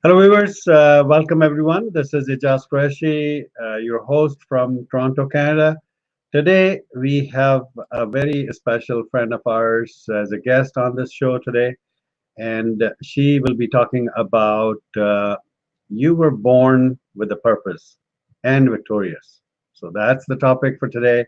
Hello, viewers. Welcome, everyone. This is Aijaz Qureshi, your host from Toronto, Canada. Today, we have a very special friend of ours as a guest on this show today, and she will be talking about you were born with a purpose and victorious. So that's the topic for today.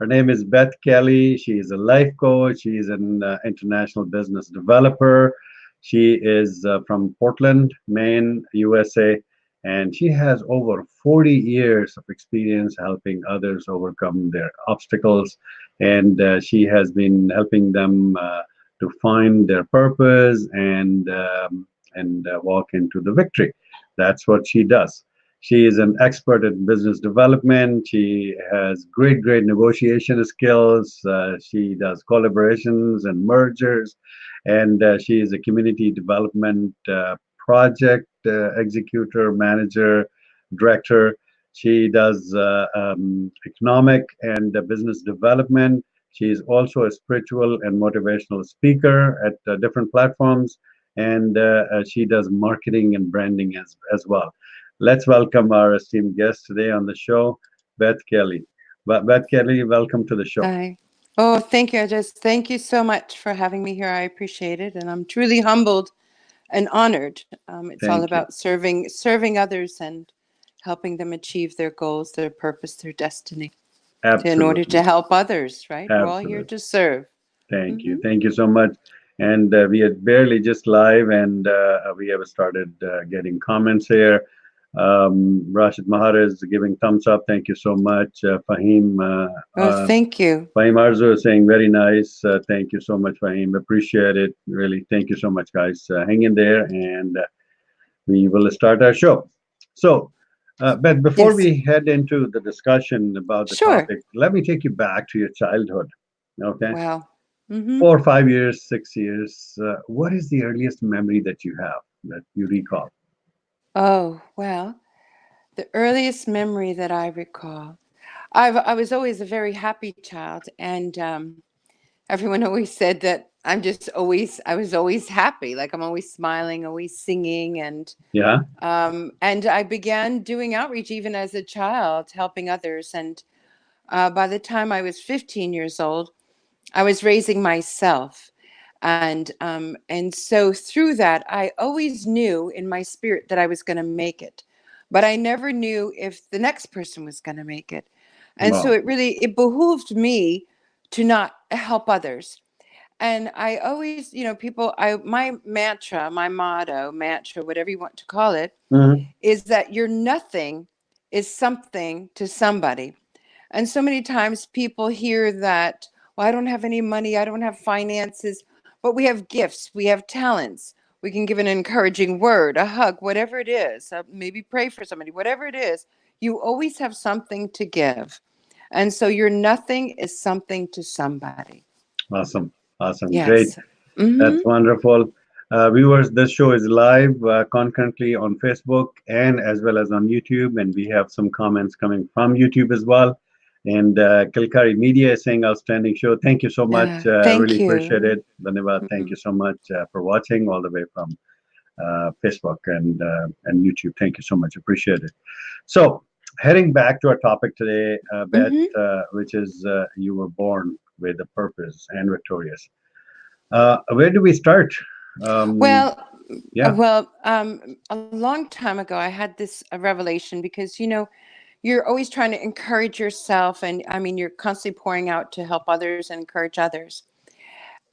Her name is Beth Kelly. She is a life coach. She is an international business developer. She is from Portland, Maine, USA, and she has over 40 years of experience helping others overcome their obstacles. And she has been helping them to find their purpose and walk into the victory. That's what she does. She is an expert in business development. She has great negotiation skills. She does collaborations and mergers, and she is a community development project executor, manager, director. She does economic and business development. She is also a spiritual and motivational speaker at different platforms, and she does marketing and branding as well. Let's welcome our esteemed guest today on the show, Beth Kelly. Beth Kelly, welcome to the show. Hi. Oh, thank you. I just thank you so much for having me here. I appreciate it, and I'm truly humbled and honored. It's all Thank you. about serving others and helping them achieve their goals, their purpose, their destiny. In order to Absolutely. help others, right? We're all here Absolutely. to serve. Thank you. Hmm. Thank you so much. And we are barely just live, and we have started getting comments here. Rashid Mahar is giving thumbs up. Thank you so much. Oh, thank you. Fahim Arzu is saying very nice. Thank you so much, Fahim. Appreciate it. Really. Thank you so much, guys. Hang in there, and we will start our show. So, Beth, before Yes. we head into the discussion about the Sure. topic, let me take you back to your childhood. Okay. Wow. Hmm. 4 or 5 years, 6 years. What is the earliest memory that you have that you recall? Oh, well, the earliest memory that I recall, I was always a very happy child, and everyone always said that I was always happy, like I'm always smiling, always singing, Yeah. and I began doing outreach even as a child, helping others. And by the time I was 15 years old, I was raising myself. And so through that, I always knew in my spirit that I was going to make it, but I never knew if the next person was going to make it. And so Wow. it behooved me to not help others. And I always, people, my mantra, my motto, mantra, whatever you want to call it, Hmm. is that your nothing is something to somebody. And so many times people hear that, well, I don't have any money, I don't have finances, but we have gifts, we have talents. We can give an encouraging word, a hug, whatever it is, maybe pray for somebody, whatever it is. You always have something to give. And so your nothing is something to somebody. Awesome. Awesome. Great. Yes. Mm-hmm. That's wonderful. Viewers, this show is live concurrently on Facebook and as well as on YouTube. And we have some comments coming from YouTube as well. And Kilkari Media is saying outstanding show. Thank you so much. Really Thank appreciate you. it. Dhanyavad. Thank Mhm. you so much for watching all the way from Facebook and YouTube. Thank you so much. Appreciate it. So, heading back to our topic today, Beth, Mhm. which is you were born with a purpose and victorious. Where do we start? Um, Well, yeah. a long time ago, I had this revelation because you're always trying to encourage yourself, and I mean, you're constantly pouring out to help others and encourage others.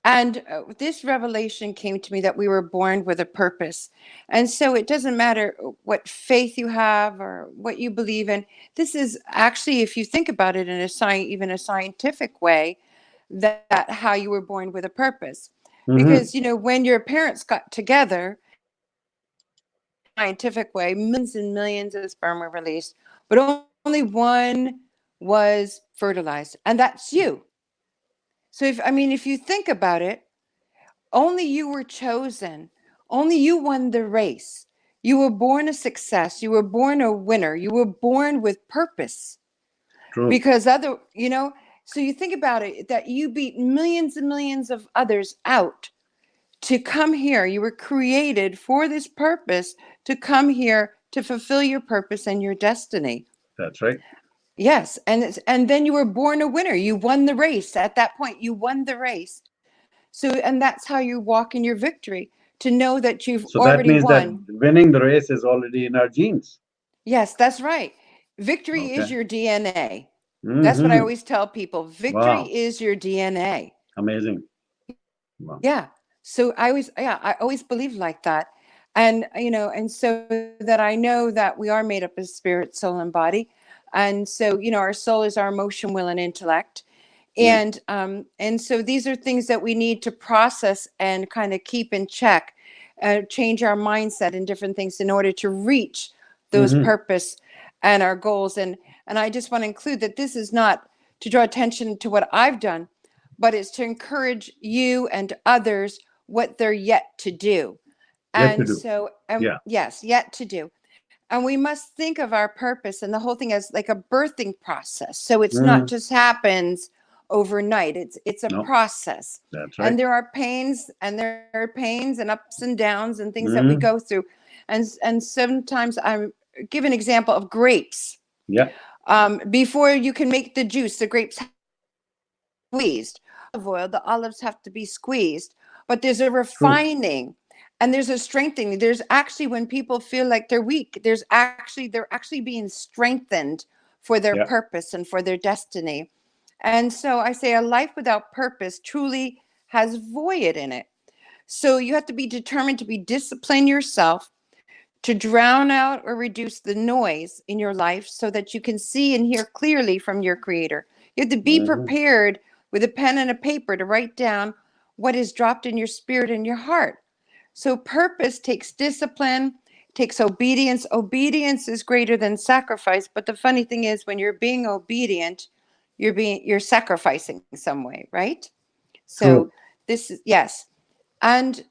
And this revelation came to me that we were born with a purpose, and so it doesn't matter what faith you have or what you believe in. This is actually, if you think about it in even a scientific way, that how you were born with a purpose. Because Hmm. when your parents got together, scientific way, millions and millions of sperm were released, but only one was fertilized, and that's you. So if you think about it, only you were chosen. Only you won the race. You were born a success. You were born a winner. You were born with purpose. True. Because so you think about it, that you beat millions and millions of others out to come here. You were created for this purpose, to come here to fulfill your purpose and your destiny. That's right. Yes, and then you were born a winner. You won the race. At that point, you won the race. So, and that's how you walk in your victory, to know that you've So that already means that won. winning the race is already in our genes. Yes, that's right. Victory is Okay. your DNA. That's what I Mm-hmm. always tell people. Victory Wow. is your DNA. Amazing. Wow. Yeah. So I always believe like that. And, and so that I know that we are made up of spirit, soul, and body. And so, our soul is our emotion, will, and intellect. Mm. And so these are things that we need to process and kind of keep in check, change our mindset and different things in order to reach those Mm-hmm. purpose and our goals. And I just want to include that this is not to draw attention to what I've done, but it's to encourage you and others what they're yet to do. Yet to And do. so, Yeah. yes, yet to do. And we must think of our purpose and the whole thing as like a birthing process. So it's not Mm. just happens overnight. It's a No, process. that's right. And there are pains and ups and downs and things that we Mm. go through. And sometimes I give an example of grapes. Yeah. Before you can make the juice, the grapes have to be squeezed. Olive oil, the olives have to be squeezed. But there's a True. refining and there's a strengthening. There's actually, when people feel like they're weak, they're actually being strengthened for their Yeah. purpose and for their destiny. And so I say a life without purpose truly has void in it. So you have to be determined to be discipline yourself, to drown out or reduce the noise in your life so that you can see and hear clearly from your creator. You have to be Mm-hmm. prepared with a pen and a paper to write down what is dropped in your spirit and your heart. So purpose takes discipline, takes obedience. Obedience is greater than sacrifice, but the funny thing is when you're being obedient, you're sacrificing some way, right? So True. this is, yes. And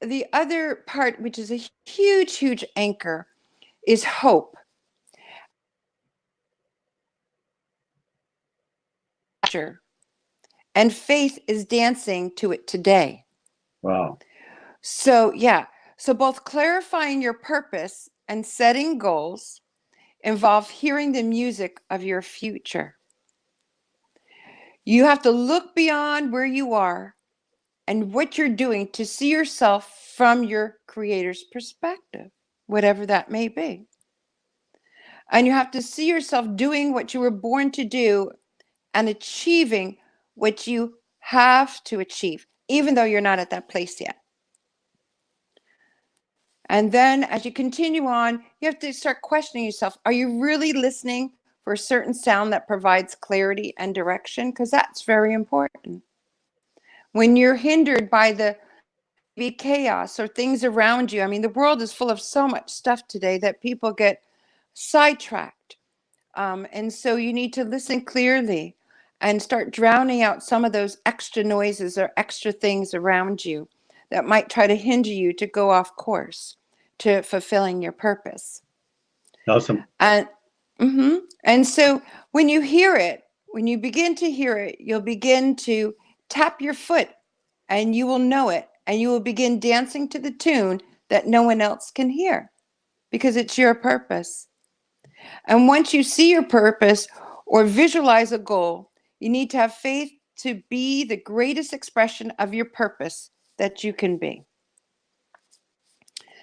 the other part, which is a huge anchor, is hope. And faith is dancing to it today. Wow. So, yeah. So, both clarifying your purpose and setting goals involve hearing the music of your future. You have to look beyond where you are and what you're doing to see yourself from your creator's perspective, whatever that may be. And you have to see yourself doing what you were born to do and achieving what you have to achieve, even though you're not at that place yet. And then as you continue on, you have to start questioning yourself. Are you really listening for a certain sound that provides clarity and direction? Because that's very important. When you're hindered by the chaos or things around you, I mean, the world is full of so much stuff today that people get sidetracked. And so you need to listen clearly and start drowning out some of those extra noises or extra things around you that might try to hinder you to go off course to fulfilling your purpose. Awesome. And and so when you hear it, when you begin to hear it, you'll begin to tap your foot and you will know it and you will begin dancing to the tune that no one else can hear because it's your purpose. And once you see your purpose or visualize a goal, you need to have faith to be the greatest expression of your purpose that you can be.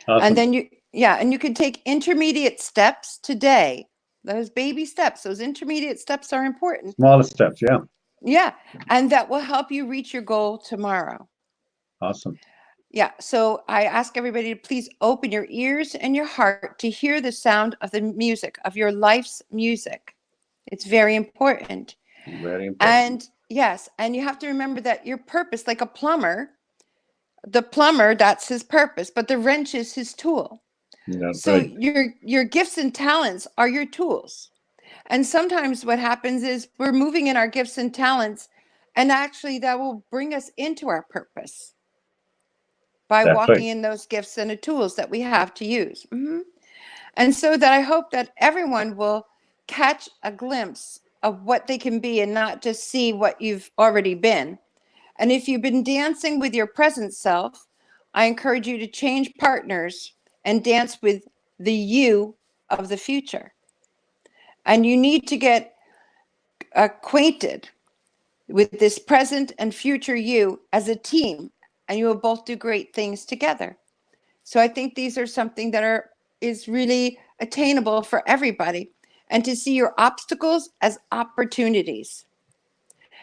And Awesome. then and you can take intermediate steps today. Those baby steps, those intermediate steps are important. Small steps. Yeah. Yeah. And that will help you reach your goal tomorrow. Awesome. Yeah. So I ask everybody to please open your ears and your heart to hear the sound of the music, of your life's music. It's very important. Very important. And yes, and you have to remember that your purpose, like a plumber, the plumber, that's his purpose, but the wrench is his tool. That's So right. your gifts and talents are your tools. And sometimes what happens is we're moving in our gifts and talents, and actually that will bring us into our purpose by That's right. walking in those gifts and the tools that we have to use. And so that I hope that everyone will catch a glimpse of what they can be and not just see what you've already been. And if you've been dancing with your present self, I encourage you to change partners and dance with the you of the future. And you need to get acquainted with this present and future you as a team, and you will both do great things together. So I think these are something that is really attainable for everybody, and to see your obstacles as opportunities.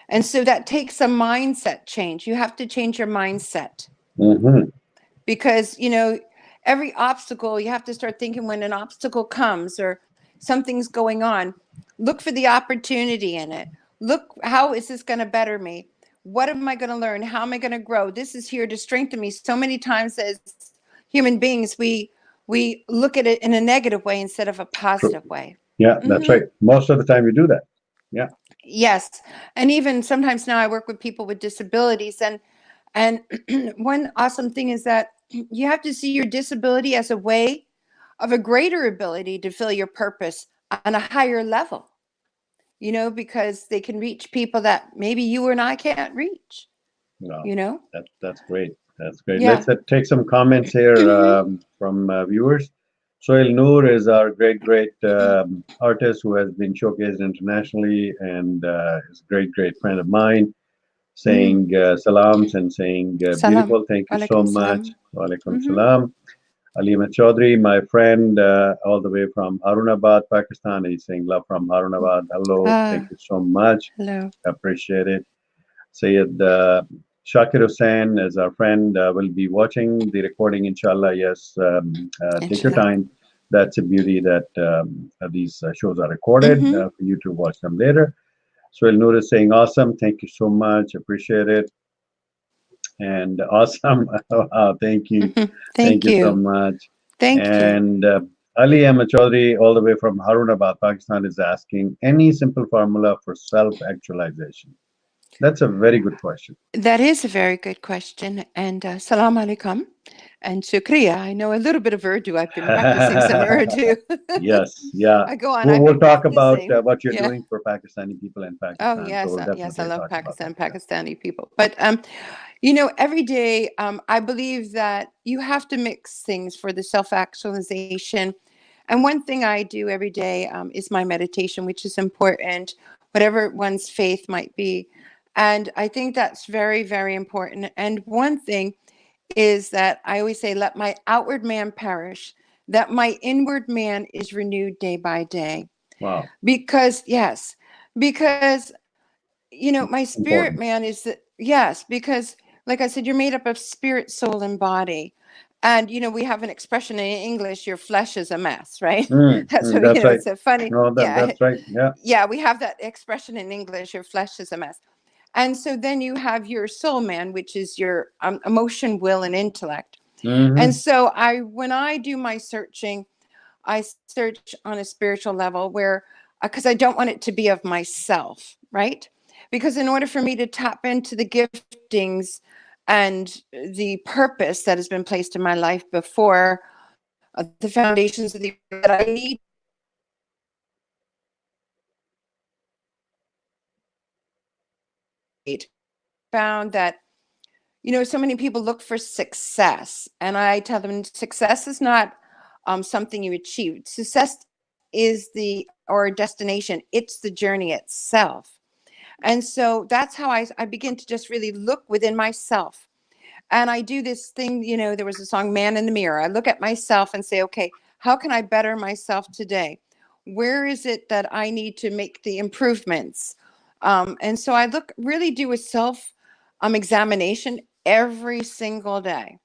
And so that takes a mindset change. You have to change your mindset, Mm-hmm. because, every obstacle, you have to start thinking, when an obstacle comes or something's going on, look for the opportunity in it. Look, how is this going to better me? What am I going to learn? How am I going to grow? This is here to strengthen me. So many times as human beings, we look at it in a negative way instead of a True. positive way. Yeah, that's Hmm. right. Most of the time you do that. Yeah. Yes. And even sometimes now I work with people with disabilities, and one awesome thing is that you have to see your disability as a way of a greater ability to fill your purpose on a higher level, because they can reach people that maybe you and I can't reach, No, you know? that's great. That's great. Yeah. Let's take some comments here Hmm. from viewers. Sohail Noor is our great artist who has been showcased internationally and is a great friend of mine. Hmm. Saying salams and saying Salam. beautiful. Thank you so Walaikum much. salam. Walaikum Hmm. salam. Alima Chaudhry, my friend, all the way from Harunabad, Pakistan. He's saying love from Harunabad. Hello. Thank Ah, you so much. hello. Appreciate it. Sayed Shakir Hussain is our friend, will be watching the recording, inshallah. Yes, take your Inshallah. time. That's a beauty that these shows are recorded Hmm. for you to watch them later. So El Noor is saying, awesome. Thank you so much. Appreciate it. And awesome. Wow, thank you. Hmm. Thank Thank you so you. much. Thank you. And Ali Ahmed Chaudhry, all the way from Harunabad, Pakistan, is asking any simple formula for self actualization. That's a very good question. That is a very good question. And salam alaikum and shukriya. I know a little bit of Urdu. I've been practicing some Urdu. Yes, yeah. I go on. We'll, I've we'll been talk about practicing. what you're Yeah. doing for Pakistani people in Oh Pakistan. So yes, we'll yes. I definitely love talk about that. Pakistan, Yeah. Pakistani people. But every day, I believe that you have to mix things for the self-actualization. And one thing I do every day is my meditation, which is important, whatever one's faith might be. And I think that's very, very important. And one thing is that I always say, let my outward man perish, that my inward man is renewed day by day. Wow, Because, yes, because, my spirit important. man is that, yes, because, like I said, you're made up of spirit, soul, and body. And, we have an expression in English, your flesh is a mess, right? That's what, That's right. it's a funny, No, yeah. that's right. Yeah. Yeah, we have that expression in English, your flesh is a mess. And so then you have your soul man, which is your emotion, will, and intellect. And Hmm. so when I do my searching, I search on a spiritual level where, because I don't want it to be of myself, right? Because in order for me to tap into the giftings and the purpose that has been placed in my life before the foundations of the earth, that I need to found that so many people look for success, and I tell them success is not something you achieve. Success is the or destination. It's the journey itself. And so that's how I begin to just really look within myself. And I do this thing, there was a song, Man in the Mirror. I look at myself and say, okay, how can I better myself today? Where is it that I need to make the improvements? And so I really do a self examination every single day.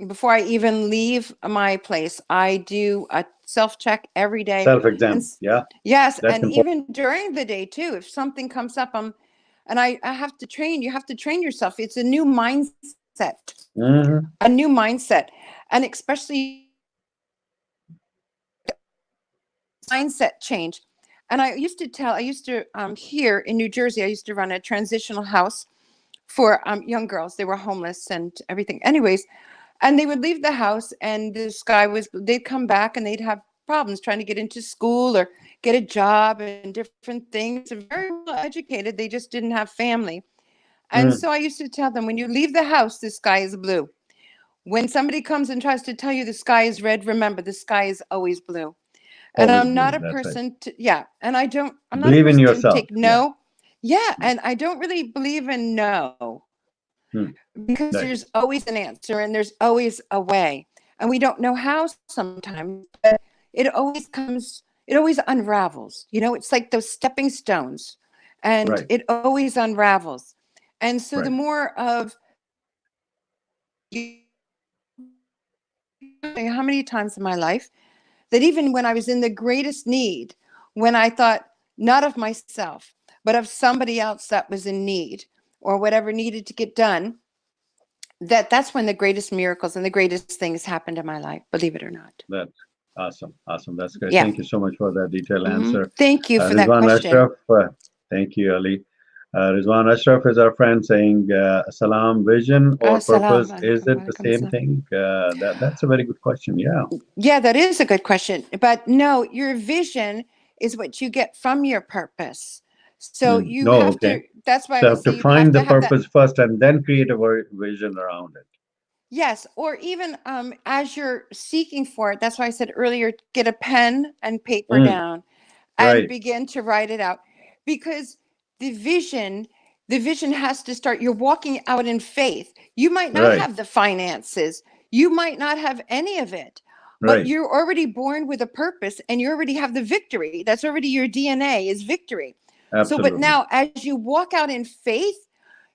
Before I even leave my place, I do a self check every day. Self And exam. Yeah, yes, that's and important. even during the day too, if something comes up, and I have to you have to train yourself. It's a new mindset, Hmm. a new mindset. And especially mindset change. And I used to here in New Jersey, I used to run a transitional house for young girls. They were homeless and everything. Anyways, and they would leave the house, and they'd come back and they'd have problems trying to get into school or get a job and different things. Very well educated. They just didn't have family. And Mm. so I used to tell them, when you leave the house, the sky is blue. When somebody comes and tries to tell you the sky is red, remember the sky is always blue. And Always I'm not blue. a That's right. person to, yeah. And I'm not a Believe in person to yourself. take Yeah. no. Yeah. And I don't really believe in no, Hmm. because Right. there's always an answer and there's always a way. And we don't know how sometimes, but it always unravels. It's like those stepping stones, and Right. it always unravels. And so the Right. more of how many times in my life that even when I was in the greatest need, when I thought not of myself, but of somebody else that was in need or whatever needed to get done, that's when the greatest miracles and the greatest things happened in my life, believe it or not. That's awesome. Awesome. That's great. Yeah. Thank you so much for that detailed answer. Thank you for that Rizwan question. Ashraf, thank you, Ali. Rizwan Ashraf is our friend saying, Salam, vision or Salam purpose, is alaikum. it the Walaikum same salam. thing? That's a very good question. Yeah. Yeah, that is a good question. But no, your vision is what you get from your purpose. So Hmm. you No, have okay. to, that's why I So I always have say to you have find to the have that. purpose first and then create a vision around it. Yes, or even as you're seeking for it, that's why I said earlier, get a pen and paper Mm, down and right, begin to write it out. Because the vision, the vision has to start. You're walking out in faith. You might not right, have the finances, you might not have any of it, but right. you're already born with a purpose and you already have the victory. That's already your DNA is victory. So, but Absolutely. now as you walk out in faith,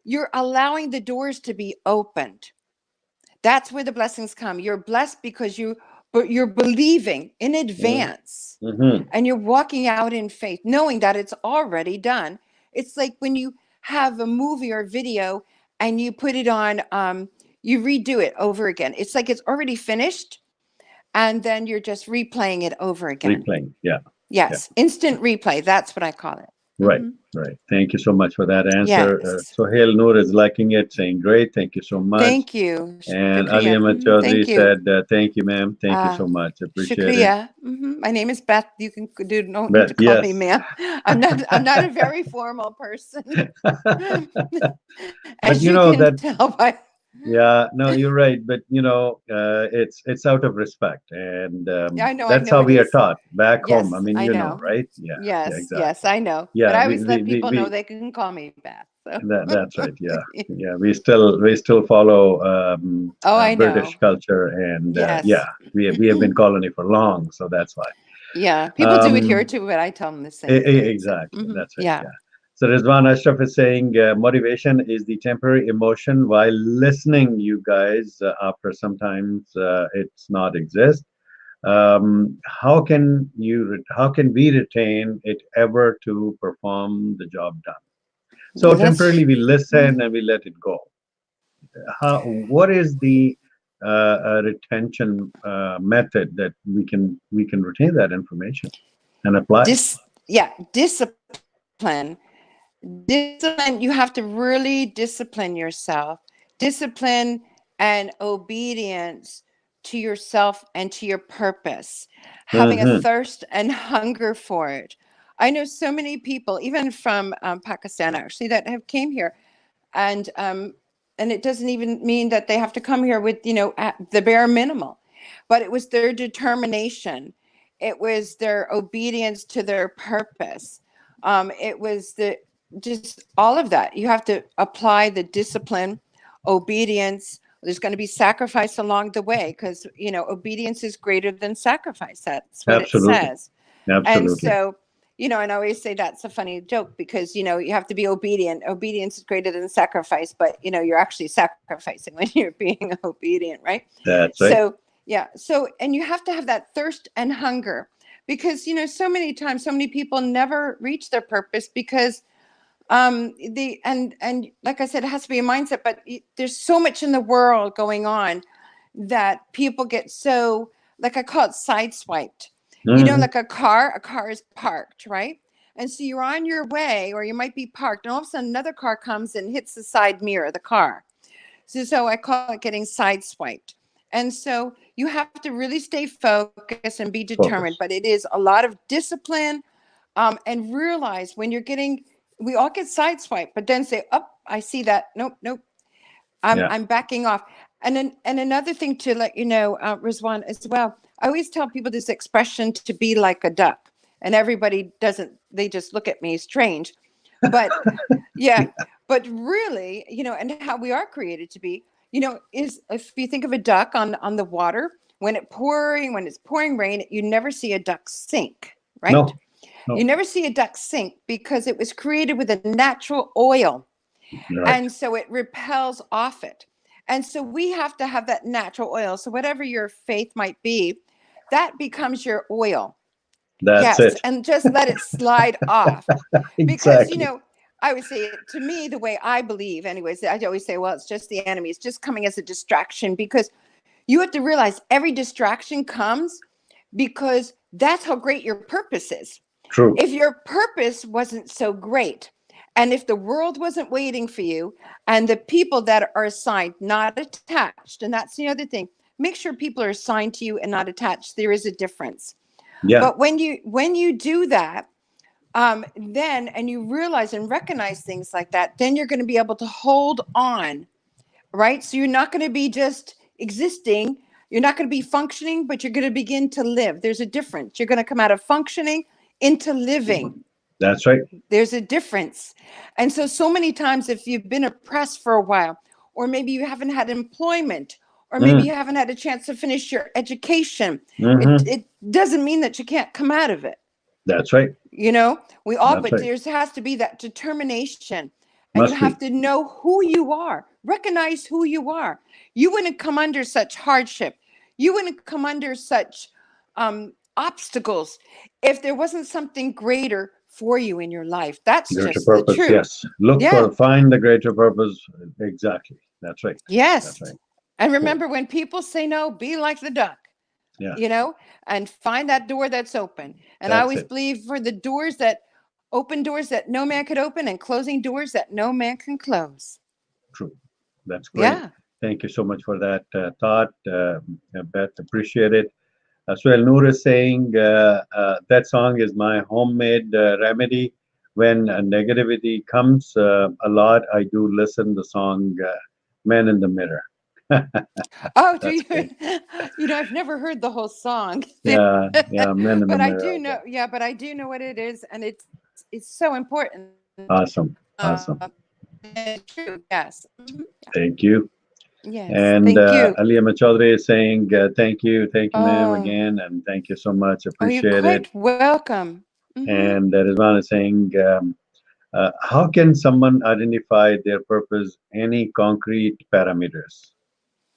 you're allowing the doors to be opened. That's where the blessings come. You're blessed because but you're believing in advance Mm-hmm. and you're walking out in faith, knowing that it's already done. It's like when you have a movie or video and you put it on, you redo it over again. It's like it's already finished and then you're just replaying it over again. Replaying. Yeah, yeah. Yes, instant replay. That's what I call it. Right, right. Thank you so much for that answer. Yes. Sohail Noor is liking it, saying great. Thank you so much. Thank you. And Ali Shukriya. Ahmed Thank Chaudhary you. said, thank you, ma'am. Thank you Uh, so much. Appreciate it. Shukriya. My name is Beth. You can do don't need But to call me yes. ma'am. I'm not a very formal person. But As you can that tell by yeah, no, you're right. But it's out of respect, and I that's know how it we are is. taught back home. I Yes, mean, I know. right? Yeah, yeah, Yes, exactly. I know. But Yeah, I always let people know they can call me Beth. So. that's right. Yeah, yeah. We still follow Oh, I British know. culture, and yeah, Yes. we have been colony for long, so that's why. Yeah, people do it here Um, too, but I tell them the same thing. So, exactly. That's right. yeah. Yeah. So Rizwan Ashraf is saying motivation is the temporary emotion while listening, you guys, after sometimes it's not exist. How can we retain it ever to perform the job done? So Let's. temporarily we listen Mhm. and we let it go. What is the retention method that we can retain that information and apply? Yeah, discipline. Discipline, you have to really discipline yourself. Discipline and obedience to yourself and to your purpose. Having a Hmm. thirst and hunger for it. I know so many people, even from Pakistan, actually, that have came here, and it doesn't even mean that they have to come here with at the bare minimal, but it was their determination, it was their obedience to their purpose, it was the just all of that. You have to apply the discipline, obedience. There's going to be sacrifice along the way because obedience is greater than sacrifice. That's what it Absolutely. says. And Absolutely. so, and I always say that's a funny joke because, you have to be obedient. Obedience is greater than sacrifice, but, you're actually sacrificing when you're being obedient, right? That's right. So, yeah. So, and you have to have that thirst and hunger because, so many times, so many people never reach their purpose because and like I said, it has to be a mindset, but there's so much in the world going on that people get so, like I call it sideswiped. Hmm. Like a car is parked, right? And so you're on your way, or you might be parked, and all of a sudden another car comes and hits the side mirror of the car. So I call it getting sideswiped. And so you have to really stay focused and be determined, but Focus. it is a lot of discipline, and realize when you're getting, we all get sideswiped, but then say, oh, I see that. Nope, nope. I'm, Yeah. I'm backing off. And another thing to let you know, Rizwan, as well, I always tell people this expression to be like a duck, and everybody doesn't, they just look at me strange. But yeah, but really, and how we are created to be, is if you think of a duck on the water, when it's pouring rain, you never see a duck sink, right? No, You no, never see a duck sink because it was created with a natural oil. right. And so it repels off it. And so we have to have that natural oil. So whatever your faith might be, that becomes your oil. That's Yes. it. And just let it slide off. Because, Exactly. I would say to me, the way I believe, anyways, I always say, well, it's just the enemy. It's just coming as a distraction, because you have to realize every distraction comes because that's how great your purpose is. True. If your purpose wasn't so great, and if the world wasn't waiting for you, and the people that are assigned, not attached, and that's the other thing, make sure people are assigned to you and not attached. There is a difference. Yeah. But when you do that, then, and you realize and recognize things like that, then you're going to be able to hold on, right? So you're not going to be just existing. You're not going to be functioning, but you're going to begin to live. There's a difference. You're going to come out of functioning into living. That's right. There's a difference. And so many times, if you've been oppressed for a while, or maybe you haven't had employment, or maybe Mm, you haven't had a chance to finish your education, it, hmm. it doesn't mean that you can't come out of it. That's right. We all, That's but right. there has to be that determination, and you Must have be. to know who you are, recognize who you are. You wouldn't come under such hardship. You wouldn't come under such obstacles if there wasn't something greater for you in your life. That's Greater just the purpose. truth. Yes. Look Yeah. for, find the greater purpose. Exactly. That's right. That's Yes. right. And Cool. remember, when people say no, be like the duck, Yeah. and find that door that's open. And I That's always it. believe, for the doors that open, doors that no man could open, and closing doors that no man can close. True. That's great. Yeah. Thank you so much for that thought, Beth. Appreciate it. As well, Noor is saying that song is my homemade remedy when negativity comes a lot. I do listen the song "Man in the Mirror." Oh, do That's you? great. I've never heard the whole song, Yeah, yeah, "Man in the but I Mirror." do know. Yeah, but I do know what it is, and it's so important. Awesome, Uh, awesome. it's true. Yes. Thank you. Yes. And Thank you. Aliyah Chaudhary is saying thank you, ma'am, Oh, again, and thank you so much. you're Appreciate it. quite welcome. And Rizwan is saying, how can someone identify their purpose? Any concrete parameters?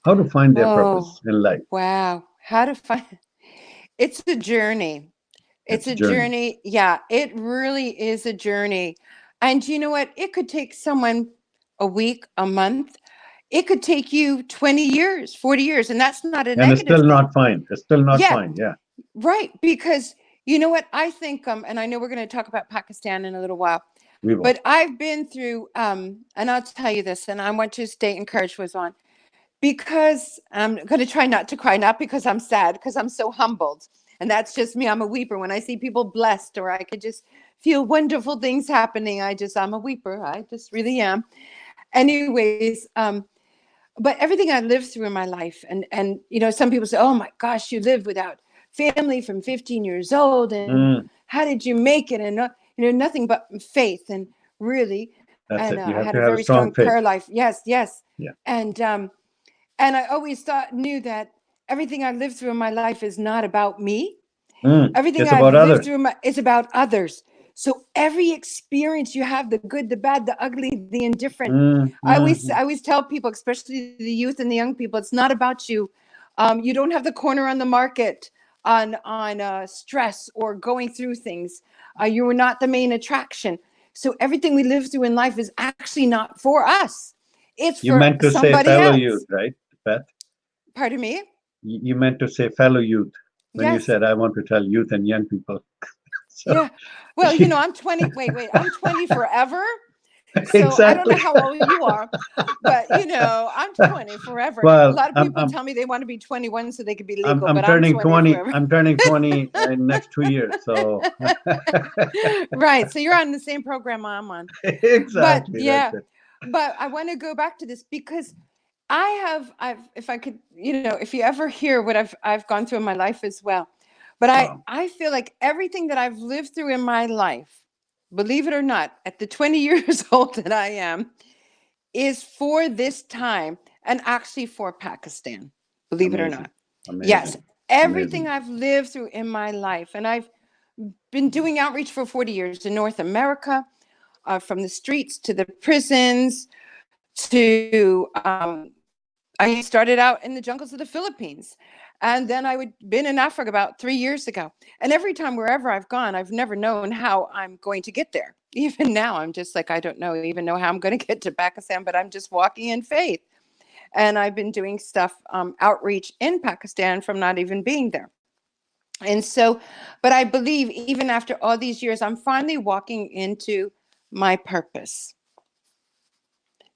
How to find their Oh, purpose in life? wow. How to find it's a journey. It's It's a a journey. journey. Yeah, it really is a journey. And you know what? It could take someone a week, a month. It could take you 20 years, 40 years. And that's not a And it's negative still thing. not fine. It's still not Yeah, fine. Yeah, right. Because you know what? I think, and I know we're going to talk about Pakistan in a little while, we will. but I've been through, and I'll tell you this, and I want you to stay encouraged with on, because I'm going to try not to cry, not because I'm sad, because I'm so humbled. And that's just me. I'm a weeper. When I see people blessed, or I could just feel wonderful things happening, I'm a weeper. I just really am. Anyways, but everything I lived through in my life, and some people say, "Oh my gosh, you lived without family from 15 years old, and Mm, how did you make it?" And nothing but faith, and really, that's and it. You I have had to a have a very strong strong faith. prayer life. Yes, yes, Yeah. and I always knew that everything I lived through in my life is not about me. Everything It's I've about lived others. through is about others. So every experience you have, the good, the bad, the ugly, the indifferent. Mm, I always tell people, especially the youth and the young people, it's not about you. You don't have the corner on the market on stress or going through things. You are not the main attraction. So everything we live through in life is actually not for us. It's you for meant to say somebody fellow youth, else. right, Beth? Pardon me? You meant to say fellow youth when you Yes. said, I want to tell youth and young people. So, Yeah. Well, I'm 20. Wait. I'm 20 forever. So I don't know exactly. how old you are, but I'm 20 forever. A Well, lot of people tell me they want to be 21 so they could be legal, I'm but I'm turning 20 20. forever. I'm turning 20 in next 2 years. So Right. So you're on the same program I'm on. But exactly, that's yeah, it. but I want to go back to this because if I could, if you ever hear what I've gone through in my life as well, but Wow. I feel like everything that I've lived through in my life, believe it or not, at the 20 years old that I am, is for this time and actually for Pakistan, believe it or Amazing. not. Yes, Amazing. everything Amazing. I've lived through in my life, and I've been doing outreach for 40 years in North America, from the streets to the prisons to I started out in the jungles of the Philippines, and then I would been in Africa about 3 years ago. And every time wherever I've gone, I've never known how I'm going to get there. Even now, I'm just like, I don't know even know how I'm going to get to Pakistan, but I'm just walking in faith. And I've been doing stuff, outreach in Pakistan from not even being there. And so, but I believe even after all these years, I'm finally walking into my purpose.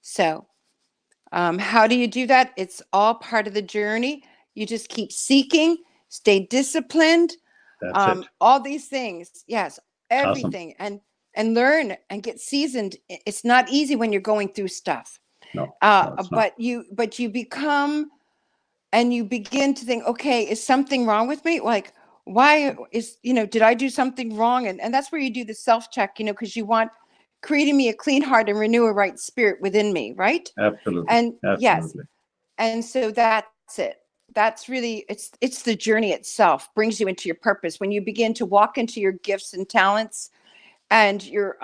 So, how do you do that? It's all part of the journey. You just keep seeking, stay disciplined, That's it. all these things. Yes, Awesome. everything, and learn and get seasoned. It's not easy when you're going through stuff, No, no, it's not. but you become and you begin to think, okay, is something wrong with me? Like, why is, did I do something wrong? And that's where you do the self check, because you want creating me a clean heart and renew a right spirit within me, right? Absolutely. And yes, Absolutely. and so that's it. That's really, it's the journey itself brings you into your purpose when you begin to walk into your gifts and talents, and you're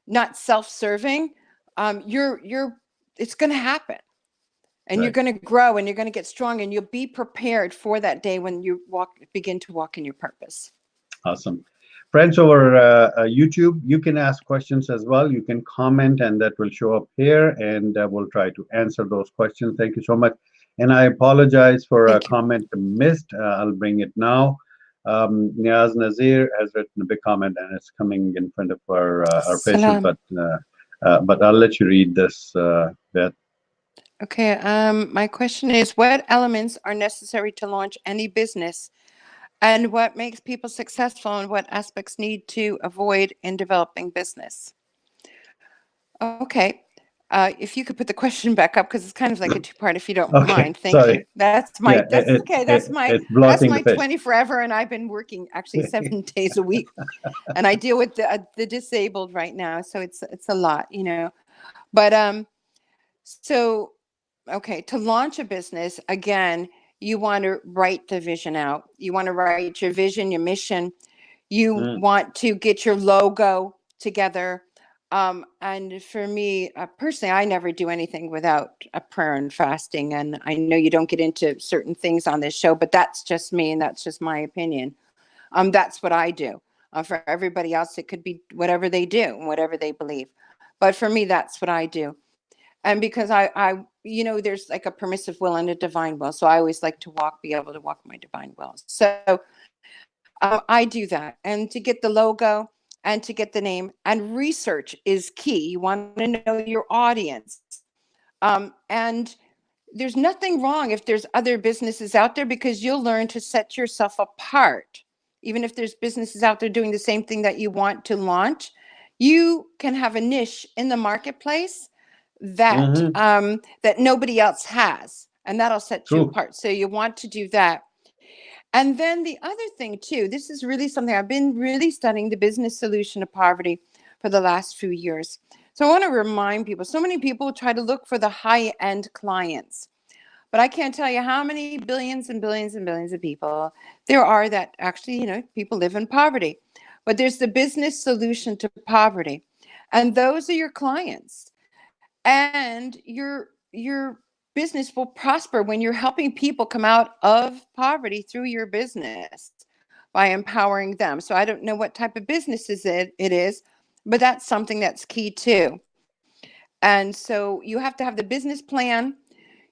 not self-serving. You're It's going to happen, and you're Right. going to grow, and you're going to get strong, and you'll be prepared for that day when you begin to walk in your purpose. Awesome. Friends over YouTube, you can ask questions as well. You can comment, and that will show up here, and we'll try to answer those questions. Thank you so much. And I apologize for a Thank you. comment missed. I'll bring it now. Niaz Nazir has written a big comment, and it's coming in front of our faces, Salam. but I'll let you read this, Beth. Okay. My question is, what elements are necessary to launch any business, and what makes people successful, and what aspects need to avoid in developing business? Okay. If you could put the question back up, because it's kind of like a two-part, if you don't Okay, mind. Thank you. sorry. Yeah, That's okay. it's That's blocking the my face. 20 forever, and I've been working actually 7 days a week, and I deal with the disabled right now, so it's a lot. But so okay, to launch a business, again, you want to write the vision out. You want to write your vision, your mission. You Mm, want to get your logo together. And for me, personally, I never do anything without a prayer and fasting. And I know you don't get into certain things on this show, but that's just me, and that's just my opinion. That's what I do. For everybody else, it could be whatever they do and whatever they believe. But for me, that's what I do. And because there's like a permissive will and a divine will. So I always like to be able to walk my divine will. So I do that. And to get the logo and to get the name, and research is key. You want to know your audience. And there's nothing wrong if there's other businesses out there, because you'll learn to set yourself apart. Even if there's businesses out there doing the same thing that you want to launch, you can have a niche in the marketplace that hmm that nobody else has, and that'll set you True. apart. So you want to do that. And then the other thing too, this is really something I've been really studying, the business solution to poverty for the last few years. So I want to remind people, so many people try to look for the high end clients, but I can't tell you how many billions and billions and billions of people there are that actually, people live in poverty. But there's the business solution to poverty. And those are your clients. And your business will prosper when you're helping people come out of poverty through your business by empowering them. So I don't know what type of business it is, but that's something that's key too. And so you have to have the business plan.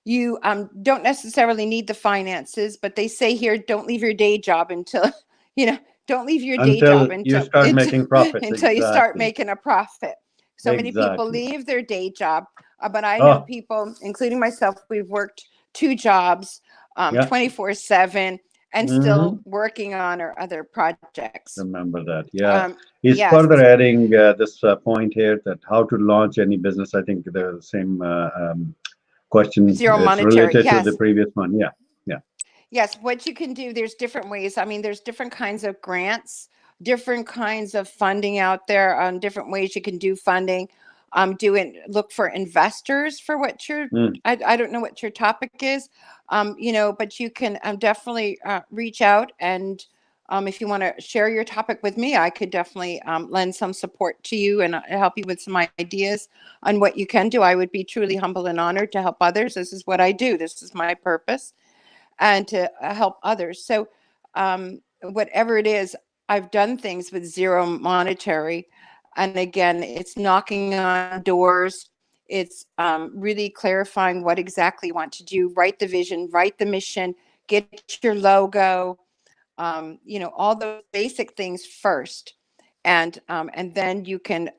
You don't necessarily need the finances, but they say here, don't leave your day job until, you know, don't leave your day job Until you until start making profits. until you start Exactly. making a profit. So many people Exactly. leave their day job, but I know Oh, people, including myself, we've worked two jobs, yeah. 24/7, and still hmm working on our other projects. Remember that. Yeah. He's Yes. further adding this point here that how to launch any business. I think the same question. Zero It's monetary. related to the Yes. previous one. Yeah, yeah. Yes, what you can do, there's different ways. I mean, there's different kinds of grants, different kinds of funding out there, different ways you can do funding. Look for investors for what Mm, I don't know what your topic is, but you can definitely reach out and if you want to share your topic with me, I could definitely lend some support to you and help you with some ideas on what you can do. I would be truly humble and honored to help others. This is what I do. This is my purpose and to help others. So, whatever it is, I've done things with zero monetary. And again, it's knocking on doors. It's really clarifying what exactly you want to do, write the vision, write the mission, get your logo, all those basic things first. And then you can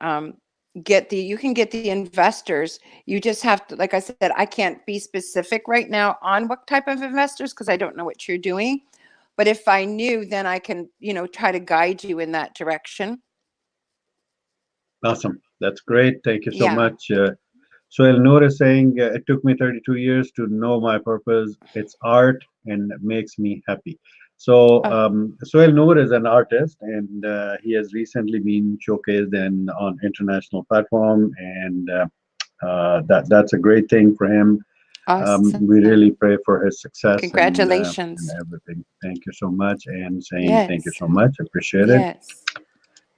get the investors. You just have to, like I said, I can't be specific right now on what type of investors because I don't know what you're doing. But if I knew, then I can, try to guide you in that direction. awesome. That's great. Thank you so Yeah. much. So Elnor is saying, it took me 32 years to know my purpose. It's art and it makes me happy. So, Oh, Sohail Noor is an artist, and he has recently been showcased on international platform, and that's a great thing for him. We awesome. really pray for his success and Congratulations. everything. Thank you so much, and saying thank you Yes. so much. Appreciate it. Yes.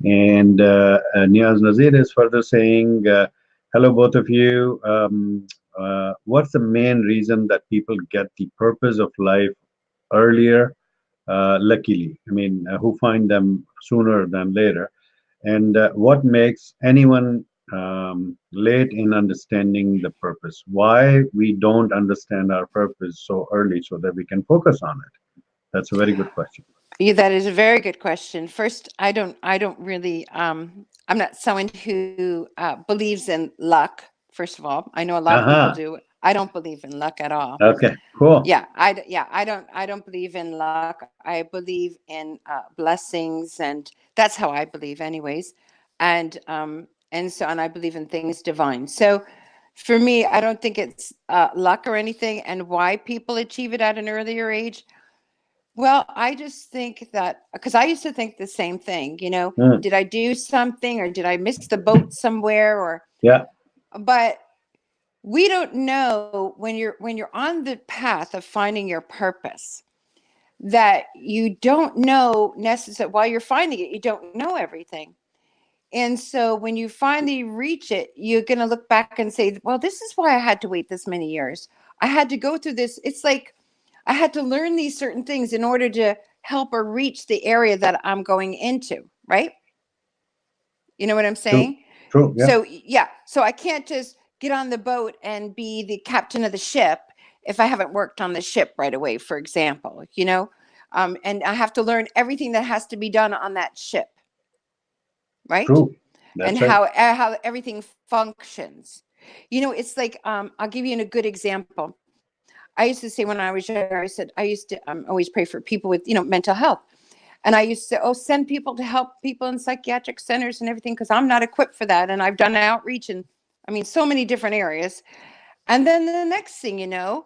And Niaz Nazir is further saying, hello, both of you. What's the main reason that people get the purpose of life earlier? Luckily, I mean, who find them sooner than later? And what makes anyone late in understanding the purpose? Why we don't understand our purpose so early so that we can focus on it? That's a very good question. Yeah, that is a very good question. First, I don't really, I'm not someone who believes in luck. First of all, I know a lot of people Aha. do. I don't believe in luck at all. Okay. Cool. Yeah, I don't believe in luck. I believe in blessings, and that's how I believe, anyways. And I believe in things divine. So, for me, I don't think it's luck or anything. And why people achieve it at an earlier age, well, I just think that because I used to think the same thing, Mm, did I do something or did I miss the boat somewhere yeah. but we don't know when you're on the path of finding your purpose that you don't know necessarily while you're finding it, you don't know everything. And so when you finally reach it, you're going to look back and say, well, this is why I had to wait this many years. I had to go through this. It's like I had to learn these certain things in order to help or reach the area that I'm going into, right? You know what I'm True. saying? True. Yeah. So, yeah, so I can't just get on the boat and be the captain of the ship if I haven't worked on the ship right away, for example, and I have to learn everything that has to be done on that ship, right? True. And That's right. how everything functions. It's like I'll give you a good example. I used to say when I was younger, I used to always pray for people with mental health, and I used to send people to help people in psychiatric centers and everything because I'm not equipped for that, and I've done outreach in so many different areas. And then the next thing you know,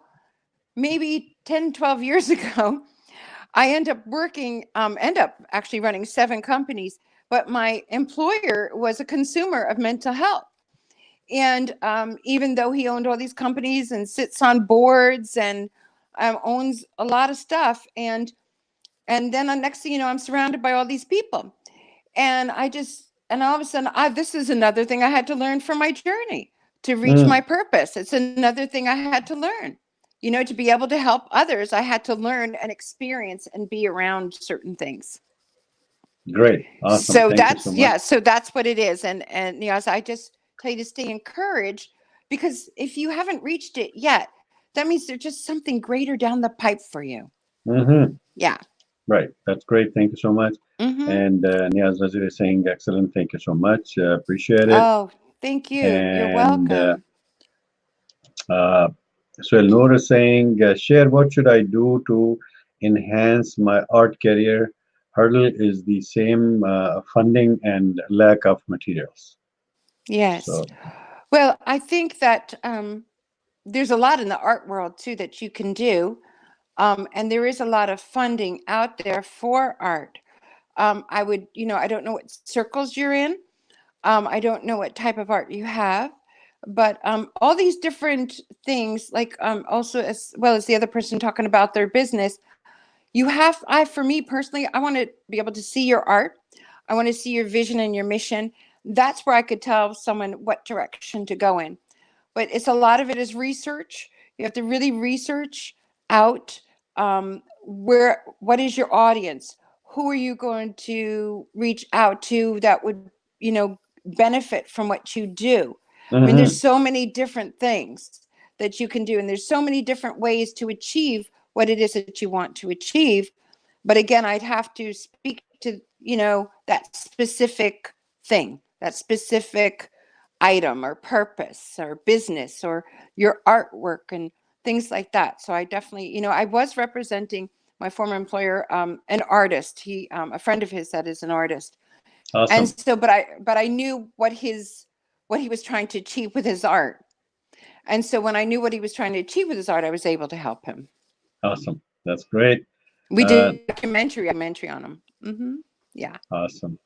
maybe 10, 12 years ago, I end up actually running 7 companies, but my employer was a consumer of mental health. And even though he owned all these companies and sits on boards and owns a lot of stuff, and then the next thing you know, I'm surrounded by all these people, and all of a sudden, this is another thing I had to learn from my journey to reach my Mm, purpose. It's another thing I had to learn. To be able to help others, I had to learn and experience and be around certain things. great. Awesome. So Thank you so that's much. yeah, so that's what it is. And as I just tell you to stay encouraged, because if you haven't reached it yet, that means there's just something greater down the pipe for you. Hmm. Yeah. Right. That's great. Thank you so much. Mm-hmm. And Niaz Nazir is saying, excellent. Thank you so much. Appreciate it. Oh, thank you. You're And welcome. uh, so Elnor is saying, share what should I do to enhance my art career? Hurdle is the same funding and lack of materials. Yes. So, Well, I think that there's a lot in the art world too that you can do. And there is a lot of funding out there for art. I would, I don't know what circles you're in. I don't know what type of art you have, but all these different things, like also as well as the other person talking about their business, for me personally, I want to be able to see your art. I want to see your vision and your mission. That's where I could tell someone what direction to go in. But it's a lot of it is research. You have to really research out what is your audience? Who are you going to reach out to that would, benefit from what you do? I mean, there's Mm-hmm. so many different things that you can do, and there's so many different ways to achieve what it is that you want to achieve. But again, I'd have to speak to, that specific thing, that specific item or purpose or business or your artwork and things like that. So I definitely, I was representing my former employer, an artist. A friend of his that is an artist, and Awesome. so, but I knew what he was trying to achieve with his art, and so when I knew what he was trying to achieve with his art, I was able to help him. Awesome. That's great. We Uh, did a documentary on him. Yeah. awesome.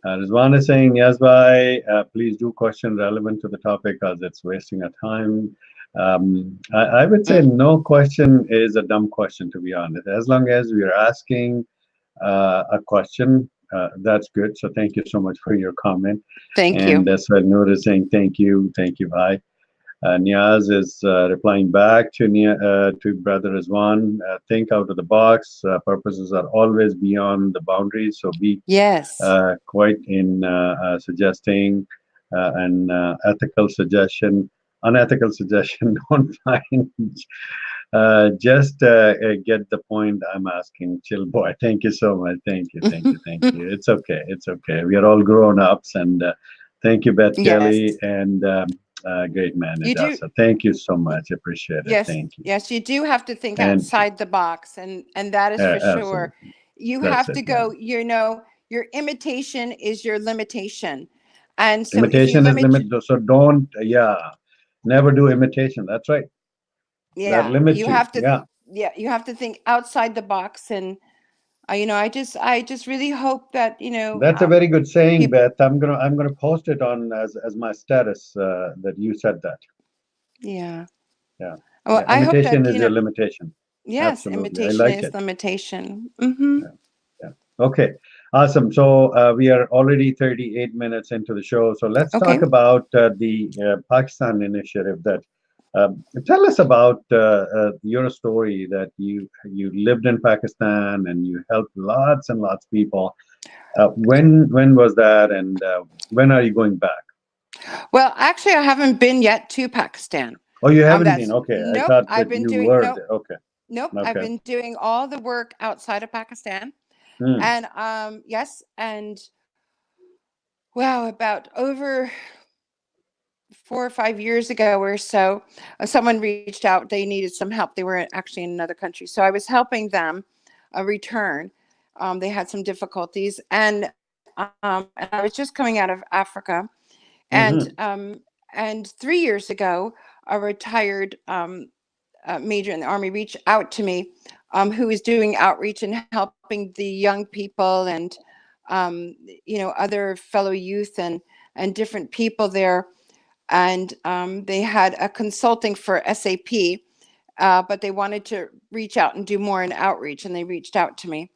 Rizwan is saying, yes, bye. Please do question relevant to the topic because it's wasting our time. I would say Mm. no question is a dumb question, to be honest. As long as we are asking a question, that's good. So thank you so much for your comment. Thank And you. that's what Noor is saying. Thank you, bye. Niaz is replying back to Brother Rizwan. Think out of the box. Purposes are always beyond the boundaries. So be Yes. quite in suggesting an ethical suggestion, unethical suggestion. Don't find. Just get the point I'm asking. Chill, boy. Thank you so much. Thank you. It's okay. It's okay. We are all grown ups, and thank you, Beth Kelly, Yes. and great man, You do. Ajasa. Thank you so much. Appreciate it. Yes. Thank you. Yes, you do have to think And outside the box, and that is for sure. absolutely, You that's have it. to Yeah. go, your imitation is your limitation. And so if you Imitation is limit, limit. So don't. Yeah. Never do imitation. That's right. That yeah, limits you. Yeah. you have to think outside the box. And I just really hope that, That's a very good saying, people, Beth. I'm gonna post it on as my status that you said that. yeah. Yeah. Well, Yeah. I hope Imitation that, is your limitation. yes, Absolutely. I imitation like is it. limitation. Yeah. Yeah. Okay. Awesome. So we are already 38 minutes into the show. So let's talk Okay. about the Pakistan initiative. Tell us about your story that you lived in Pakistan and you helped lots and lots of people. When was that, and when are you going back? Well, actually, I haven't been yet to Pakistan. Oh, you haven't been. That's Okay, I Nope. thought I've that been you doing were nope, there. Okay, nope. I've okay. been doing all the work outside of Pakistan, Hmm. and yes, and wow, about over 4 or 5 years ago or so, someone reached out. They needed some help. They were actually in another country, so I was helping them return. They had some difficulties, and I was just coming out of Africa, and Mm-hmm. 3 years ago, a retired major in the army reached out to me, who is doing outreach and helping the young people and other fellow youth and different people there. And they had a consulting for SAP, but they wanted to reach out and do more in outreach, and they reached out to me.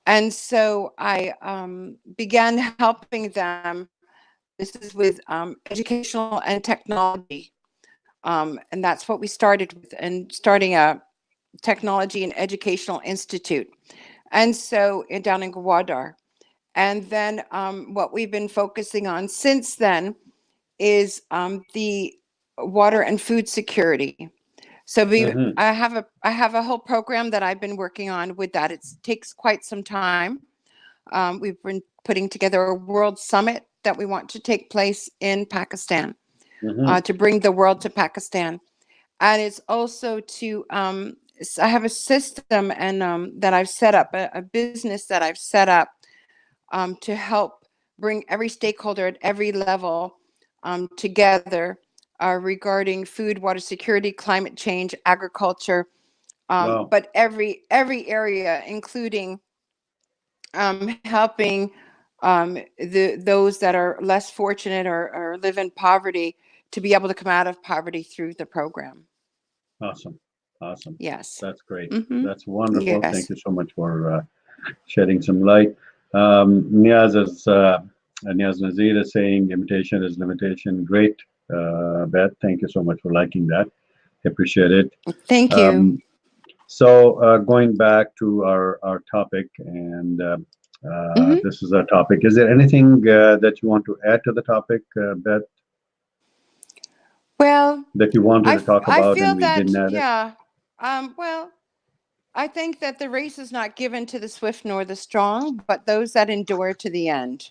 And so I began helping them. This is with educational and technology. And that's what we started with, and starting a technology and educational institute. And so down in Gwadar. And then what we've been focusing on since then is the water and food security. So Mm-hmm. I have a whole program that I've been working on with that. It takes quite some time. We've been putting together a world summit that we want to take place in Pakistan, Mm-hmm. to bring the world to Pakistan. And it's also to I have a system and that I've set up, a business that I've set up to help bring every stakeholder at every level together regarding food, water security, climate change, agriculture, Wow. but every area, including helping those that are less fortunate or live in poverty to be able to come out of poverty through the program. Awesome. Awesome. Yes. That's great. Mm-hmm. That's wonderful. Yes. Thank you so much for shedding some light. Niaz Niaz Nazir is saying imitation is limitation. Great, Beth. Thank you so much for liking that. Appreciate it. Thank you. Um, so going back to our topic, and Hmm. this is our topic. Is there anything that you want to add to the topic, Beth, Well, that you wanted to talk I about feel and we that, didn't add it? yeah. Well, I think that the race is not given to the swift nor the strong, but those that endure to the end.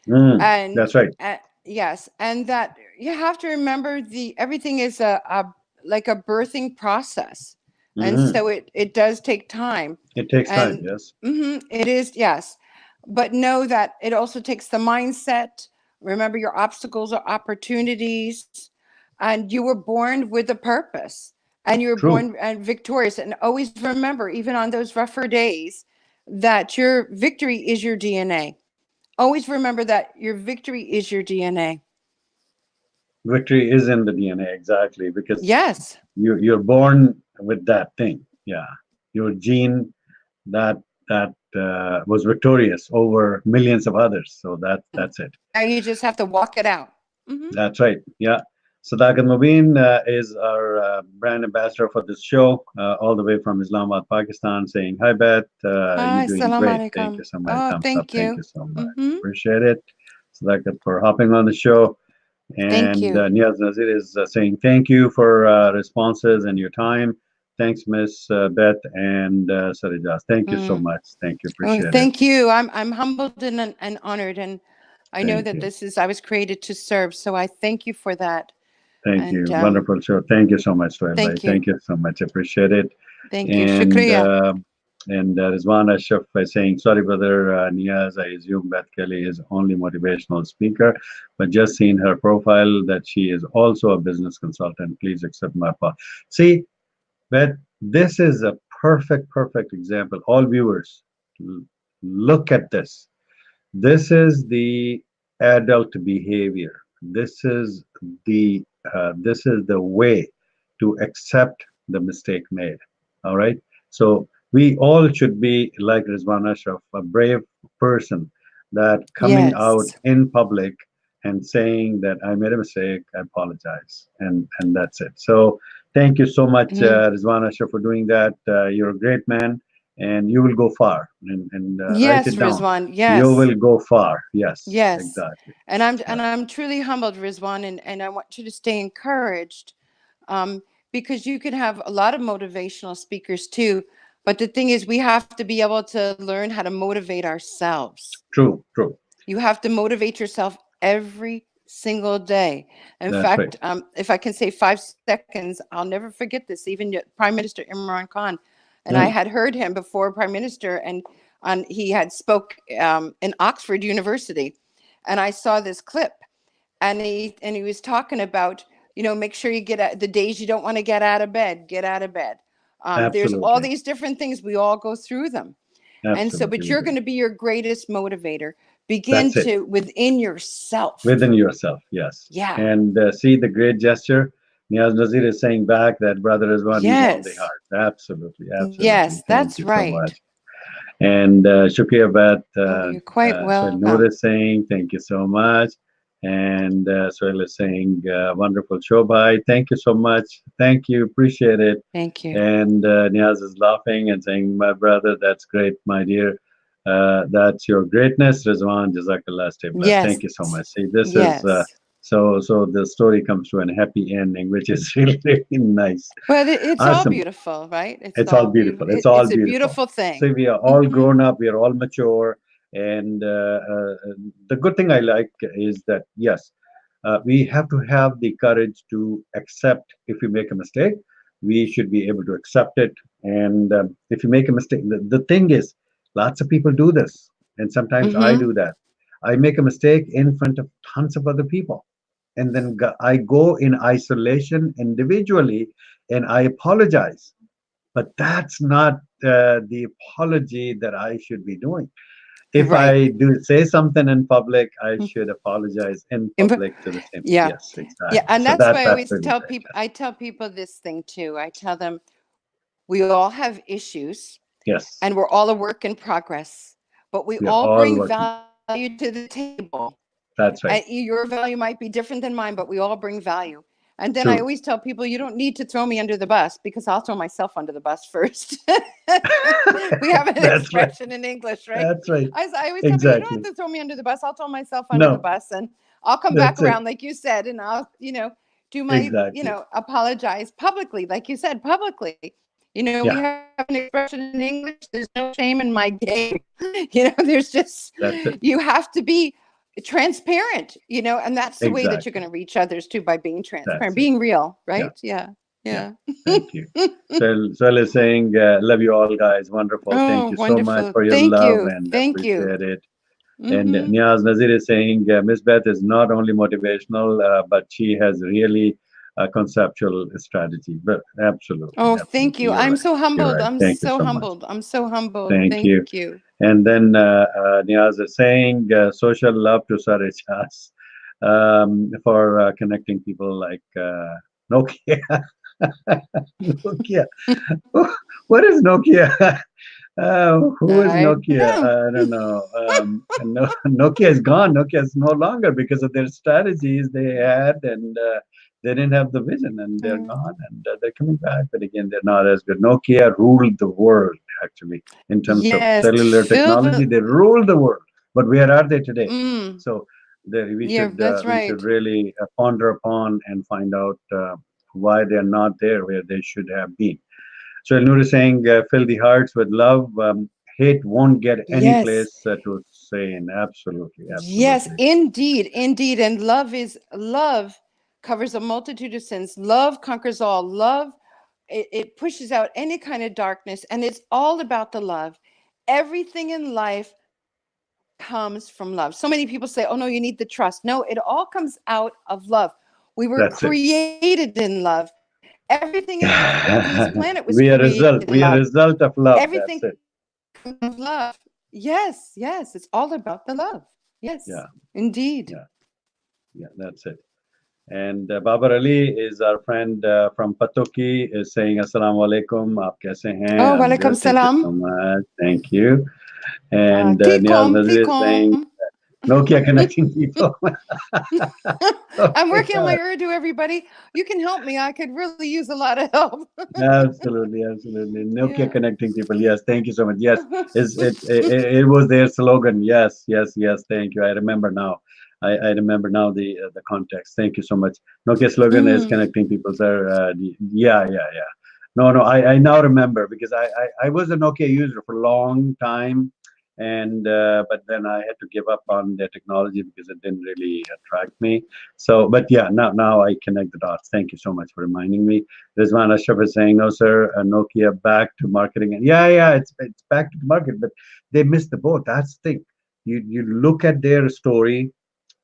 And That's right. yes, and that you have to remember the everything is a like a birthing process, and Hmm. so it does take time, It takes time. and Yes. it is, yes, but know that it also takes the mindset. Remember, your obstacles are opportunities, and you were born with a purpose, and you were True. born and victorious. And always remember, even on those rougher days, that your victory is your DNA. Always remember that your victory is your DNA. Victory is in the DNA, exactly, because Yes. you're born with that thing. Yeah, your gene that was victorious over millions of others. So that's it. Now you just have to walk it out. Hmm. That's right. Yeah. Sadakat Mubin is our brand ambassador for this show, all the way from Islamabad, Pakistan, saying, "Hi, Beth. You're Hi, doing salam great. Thank you alaikum. so much. Oh, Thumbs up. thank Thank you you. so much. Hmm. Appreciate it. Sadakat for hopping on the show. Thank And you. Niaz Nazir is saying thank you for responses and your time. Thanks, Miss Beth and Sarijas. Thank you so Mm. much. Thank you. Oh, Appreciate it. thank you. I'm humbled and honored, and I know Thank that you. I was created to serve, so I thank you for that. Thank And you. Wonderful show. Thank you so much, Sohail bhai. thank you. Thank you so much. Appreciate it. Thank you. And Shukriya. Rizwan Ashraf by saying, sorry, brother Niaz, I assume Beth Kelly is only motivational speaker, but just seen her profile that she is also a business consultant. Please accept my apology. See, Beth, this is a perfect example. All viewers, l- look at this. This is the adult behavior. This is the way to accept the mistake made. All right. So we all should be like Rizwan Ashraf, a brave person that coming out Yes. in public and saying that I made a mistake, I apologize, and that's it. So thank you so much, Mhm. Rizwan Ashraf, for doing that. You're a great man, and you will go far. And write Yes, it down. Rizwan. You Yes. will go far. Yes, Yes. exactly. And Yeah, I'm truly humbled, Rizwan, and I want you to stay encouraged, um, because you can have a lot of motivational speakers too. But the thing is, we have to be able to learn how to motivate ourselves. true, true. You have to motivate yourself every single day. In That's right. fact, if I can say 5 seconds, I'll never forget this. Even Prime Minister Imran Khan, and I Mm, had heard him before Prime Minister, and he had spoke in Oxford University, and I saw this clip, and he was talking about, make sure you the days you don't want to get out of bed. There's all absolutely, these different things, we all go through them, and so, absolutely, but we you're do. going to be your greatest motivator. Begin That's it. to within yourself. Within yourself, yes. Yeah. And see the great gesture. Niaz Nazir is saying back that brother is one, he won the Yes. heart. Absolutely, absolutely. Yes, Thank that's you so right. much. And Shukriya Bhat, Oh, you're quite Sohail welcome. Noor is saying, thank you so much. And Sohail is saying, wonderful show, bye. Thank you so much. Thank you. Appreciate it. Thank you. And Niaz is laughing and saying, my brother, that's great, my dear. That's your greatness, Rizwan. Jazakallah, stay blessed. Thank Yes. you so much. See, this is Yes. so the story comes to a happy ending, which is really, really nice. Well, it's all Awesome. beautiful, right? It's It's all all beautiful. beautiful. It's all It's a beautiful. beautiful So thing. we are all Hmm. grown up. We are all mature. And the good thing I like is that, yes, we have to have the courage to accept if we make a mistake. We should be able to accept it. And if you make a mistake, the thing is, lots of people do this. And sometimes I Hmm. do that. I make a mistake in front of tons of other people. and then I go in isolation individually and I apologize. But that's not the apology that I should be doing. If Right. I do say something in public, I should apologize in Inv- public to the same. Yeah. Yes, Yeah. exactly. And So that's why I that's always really tell great. people, I tell people this thing too. I tell them we all have issues Yes, and we're all a work in progress, but we we are all all bring working. value to the table. That's right. Your value might be different than mine, but we all bring value. And then I True. always tell people, you don't need to throw me under the bus because I'll throw myself under the bus first. We have an That's right. expression in English, right? That's right. I always tell people, you don't Exactly. have to throw me under the bus. I'll throw myself under the No, bus and I'll come back that's it. around, like you said, and I'll, do my, Exactly. apologize publicly, like you said, publicly. We Yeah, have an expression in English, there's no shame in my game. There's just, that's it. you have to be transparent, and that's the way that you're going Exactly. to reach others too, by being transparent, That's it. being real, Yeah, right? Yeah. yeah. Yeah. Thank you. So is saying, love you all, guys. Wonderful. Thank Oh, you so much wonderful. for your Thank love you. and Thank you. appreciate it. And Hmm. Niaz Nazir is saying, Miss Beth is not only motivational, but she has really a conceptual strategy. But absolutely, Oh, thank absolutely, you. you're I'm right. so You're humbled. right. I'm Thank you so so much. humbled. I'm so humbled. Thank Thank you. you. And then Niaz is saying, social love to Sir Ijas for connecting people like Nokia. Nokia. What is Nokia? Who is I don't Nokia? know. I don't know. No, Nokia is gone. Nokia is no longer because of their strategies they had, and they didn't have the vision, and they're gone, and they're coming back. But again, they're not as good. Nokia ruled the world actually in terms of Yes, cellular filled technology. with, They ruled the world. But where are they today? mm, So there, yeah, that's we should right. really ponder upon and find out why they're not there where they should have been. So Elnur is saying, fill the hearts with love. Hate won't get any Yes. place to say in. Absolutely, Yes, absolutely. indeed, indeed. And love covers a multitude of sins. Love conquers all. Love, it pushes out any kind of darkness, and it's all about the love. Everything in life comes from love. So many people say, oh no, you need the trust. No, it all comes out of love. We were That's it. created in love. Everything in this planet was We are created in result. love. We are result of love. Everything That's it. comes from love. Yes, yes, it's all about the love. Yes, Yeah, indeed. yeah, yeah. That's it. And Babar Ali is our friend from Patoki is saying Assalamu alaikum. Aap kaise hain? Oh, I'm walaikum good. Thank you salam. so much. Thank you. And Niaz Tikom, Nazir is tikom. saying Nokia connecting people. Oh I'm my working on my God. Urdu, everybody. You can help me. I could really use a lot of help. Absolutely, absolutely. Nokia Yeah. connecting people. Yes, thank you so much. Yes, it was their slogan. Yes, yes, yes. Thank you. I remember now. I remember now the context. Thank you so much. Nokia slogan is Mm. connecting people, sir. Yeah, yeah, yeah. No, no. I now remember because I was a Nokia user for a long time, and but then I had to give up on the technology because it didn't really attract me. So, but yeah, now I connect the dots. Thank you so much for reminding me. Rizwan Ashraf is saying, no, sir, Nokia back to marketing. And yeah, yeah, it's back to the market, but they missed the boat. That's the thing. You look at their story,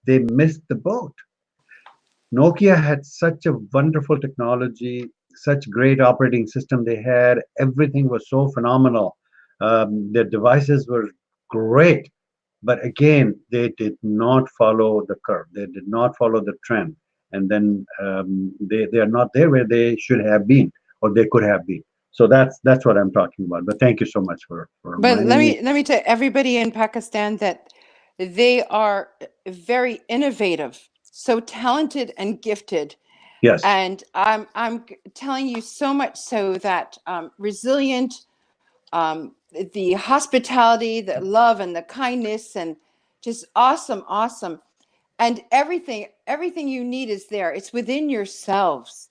they missed the boat. Nokia had such a wonderful technology, such great operating system they had. Everything was so phenomenal. Their devices were great, but again, they did not follow the curve. They did not follow the trend, and then they are not there where they should have been or they could have been. So that's what I'm talking about. But thank you so much for But reminding me. let me tell everybody in Pakistan that they are very innovative, so talented and gifted. Yes, And I'm telling you so much so that resilient, the hospitality, the love, and the kindness, and just awesome, awesome. And everything you need is there. It's within yourselves.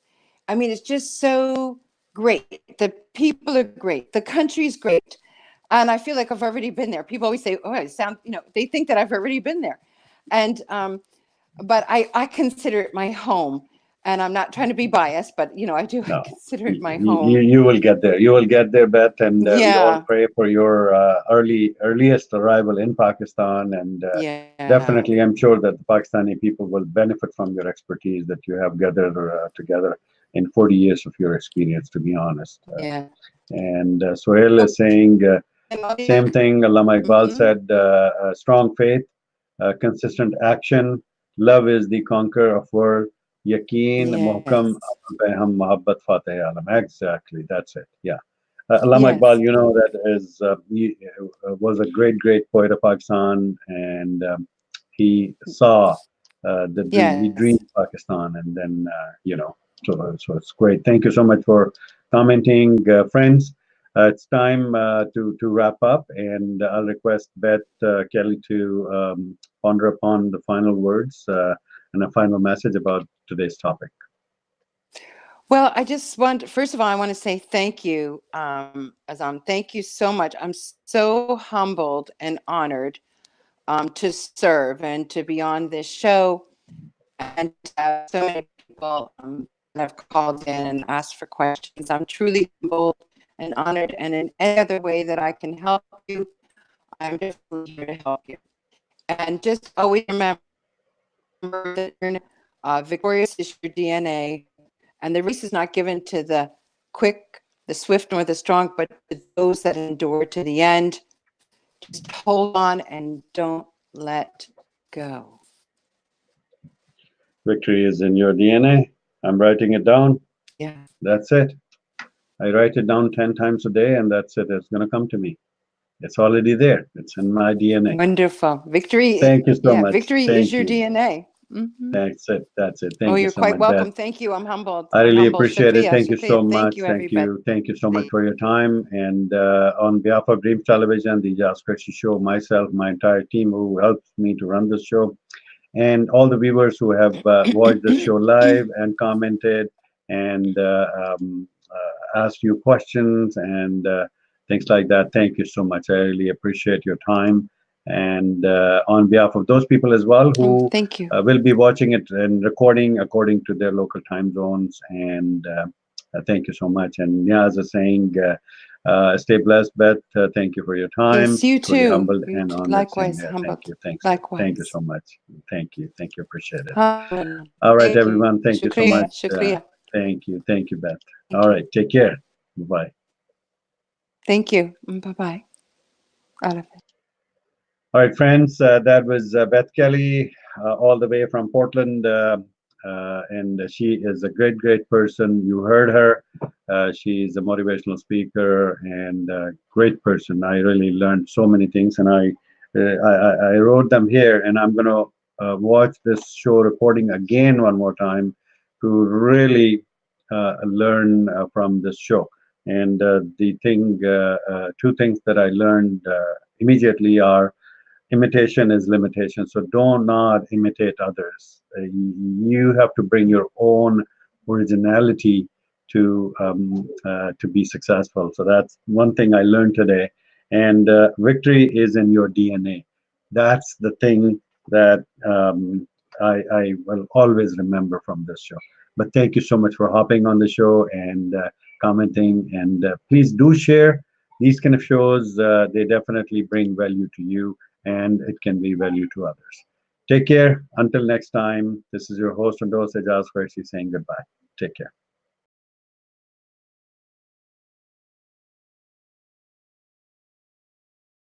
I mean, it's just so great. The people are great. The country's great. And I feel like I've already been there. People always say, oh, I sound, they think that I've already been there. And but I consider it my home. And I'm not trying to be biased, but I do No, consider it my you, home. you will get there. You will get there, Beth, and we all Yeah, pray for your earliest arrival in Pakistan. And yeah, definitely, I'm sure that the Pakistani people will benefit from your expertise that you have gathered together in 40 years of your experience, to be honest. yeah. And Sohail is saying, same thing Allama Iqbal Mm-hmm. said, strong faith, consistent action, love is the conqueror of world, yaqeen, muhkam, Yes, amal pe hum, mohabbat, fateh alam. Exactly, that's it. Yeah. Allama Iqbal, yes, you know, that is he was a great poet of Pakistan, and he saw the dream. He yes. dreamed Pakistan, and then so it's great. Thank you so much for commenting, friends. It's time to wrap up, and I'll request Beth Kelly to ponder upon the final words and a final message about today's topic. Well, I just want, first of all, I want to say thank you, Azam. Thank you so much. I'm so humbled and honored to serve and to be on this show and to have so many people that have called in and asked for questions. I'm truly humbled and honored. And in any other way that I can help you, I'm definitely here to help you. And just always remember that victorious is your DNA. And the race is not given to the quick, the swift, nor the strong, but to those that endure to the end. Just hold on and don't let go. Victory is in your DNA. I'm writing it down. Yeah. That's it. I write it down 10 times a day, and that's it. It's going to come to me. It's already there. It's in my DNA. Wonderful. Victory. Thank you so Yeah. much. Victory is Thank your you. DNA. Mm-hmm. That's it. That's it. Oh, Thank you you're so quite much, Beth. welcome. Thank you. I'm humbled. I I'm really humbled. appreciate it. Shukriya. Thank you so Shukriya. Thank much. you, Thank everybody. you. Thank you so much for your time. And on behalf of Dreams Television, the Aijaz Qureshi Show, myself, my entire team who helps me to run this show, and all the viewers who have watched the show live and commented and asked you questions and things like that. Thank you so much. I really appreciate your time. And on behalf of those people as well Oh, who thank you. will be watching it and recording according to their local time zones. And thank you so much. And yeah, as a saying, stay blessed, Beth. Thank you for your time. Yes, you Truly too. humbled and honored. Same Likewise, here. Thank humbled. you. Thanks. Thank you Likewise. so much. Thank you. Thank you. Appreciate it. Thank All right, you. everyone. Thank you so Shukriya. much. Shukriya. Thank you. Thank you, Beth. Thank All you. right. Take care. Bye. Thank you. Bye bye. All of it. All right, friends. That was Beth Kelly, all the way from Portland. And she is a great person. You heard her. She's a motivational speaker and a great person. I really learned so many things, and I wrote them here. And I'm going to watch this show recording again one more time to really learn from this show. And two things that I learned immediately are imitation is limitation. So do not imitate others. You have to bring your own originality to be successful. So that's one thing I learned today. And victory is in your DNA. That's the thing that I will always remember from this show. But thank you so much for hopping on the show and commenting. And please do share these kind of shows. They definitely bring value to you and it can be value to others. Take care. Until next time, this is your host and host, Aijaz Qureshi, saying goodbye. Take care.